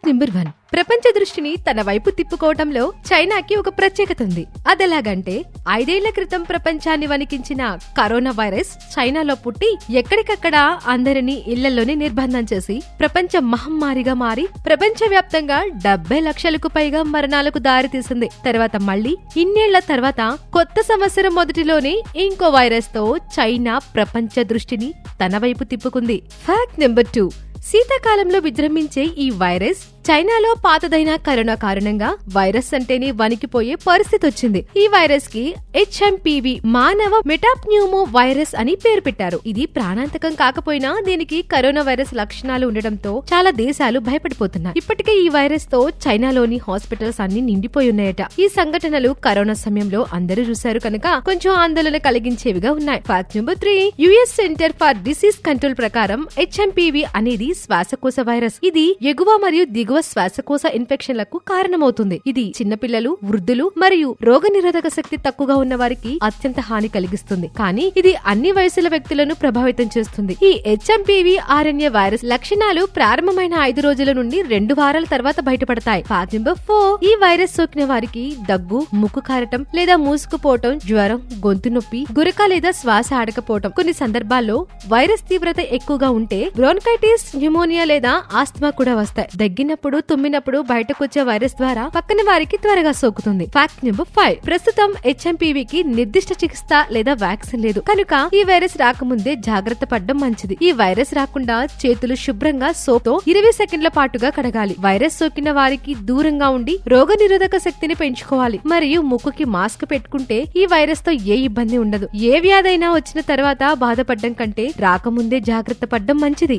Number 1. ప్రపంచ దృష్టిని తన వైపు తిప్పుకోవటంలో చైనాకి ఒక ప్రత్యేకత ఉంది. అదెలాగంటే 5 ఏళ్ల క్రితం ప్రపంచాన్ని వణికించిన కరోనా వైరస్ చైనాలో పుట్టి ఎక్కడికక్కడ అందరినీ ఇళ్లలోనే నిర్బంధం చేసి ప్రపంచ మహమ్మారిగా మారి ప్రపంచవ్యాప్తంగా 70 లక్షలకు పైగా మరణాలకు దారితీసింది. తర్వాత మళ్లీ ఇన్నేళ్ల తర్వాత కొత్త సంవత్సరం మొదటిలోనే ఇంకో వైరస్ తో చైనా ప్రపంచ దృష్టిని తన వైపు తిప్పుకుంది. Fact number 2. శీతాకాలంలో విజృంభించే ఈ వైరస్ చైనాలో పాతదైన కరోనా కారణంగా వైరస్ అంటేనే వణికిపోయే పరిస్థితి వచ్చింది. ఈ వైరస్ కి HMPV మానవ మెటాప్న్యూమో వైరస్ అని పేరు పెట్టారు. ఇది ప్రాణాంతకం కాకపోయినా దీనికి కరోనా వైరస్ లక్షణాలు ఉండడంతో చాలా దేశాలు భయపడిపోతున్నాయి. ఇప్పటికే ఈ వైరస్ తో చైనాలోని హాస్పిటల్స్ అన్ని నిండిపోయి ఉన్నాయట. ఈ సంఘటనలు కరోనా సమయంలో అందరూ చూశారు కనుక కొంచెం ఆందోళన కలిగించేవిగా ఉన్నాయి. Fact number 3. US centre for disease control ప్రకారం HMPV అనేది శ్వాసకోశ వైరస్. ఇది ఎగువ మరియు దిగువ శ్వాసకోశ ఇన్ఫెక్షన్లకు కారణమవుతుంది. ఇది చిన్నపిల్లలు, వృద్ధులు మరియు రోగనిరోధక శక్తి తక్కువగా ఉన్న వారికి అత్యంత హాని కలిగిస్తుంది. కానీ ఇది అన్ని వయసుల వ్యక్తులను ప్రభావితం చేస్తుంది. ఈ HMPV RNA వైరస్ లక్షణాలు ప్రారంభమైన 5 రోజుల నుండి 2 వారాల తర్వాత బయటపడతాయి. Fact number 4. ఈ వైరస్ సోకిన వారికి దగ్గు, ముక్కు కారటం లేదా మూసుకుపోవటం, జ్వరం, గొంతు నొప్పి, గురక లేదా శ్వాస ఆడకపోవటం. కొన్ని సందర్భాల్లో వైరస్ తీవ్రత ఎక్కువగా ఉంటే బ్రోన్కైటిస్, న్యూమోనియా లేదా ఆస్తమా కూడా వస్తాయి. దగ్గినప్పుడు, తుమ్మినప్పుడు బయటకొచ్చే వైరస్ ద్వారా పక్కన వారికి త్వరగా సోకుతుంది. Fact number 5. ప్రస్తుతం HMPV కి నిర్దిష్ట చికిత్స లేదా వ్యాక్సిన్ లేదు కనుక ఈ వైరస్ రాకముందే జాగ్రత్త పడడం మంచిది. ఈ వైరస్ రాకుండా చేతులు శుభ్రంగా సోప్తో 20 సెకండ్ల పాటుగా కడగాలి. వైరస్ సోకిన వారికి దూరంగా ఉండి రోగనిరోధక శక్తిని పెంచుకోవాలి మరియు ముక్కుకి మాస్క్ పెట్టుకుంటే ఈ వైరస్ తో ఏ ఇబ్బంది ఉండదు. ఏ వ్యాధైనా వచ్చిన తర్వాత బాధపడడం కంటే రాకముందే జాగ్రత్త పడడం మంచిది.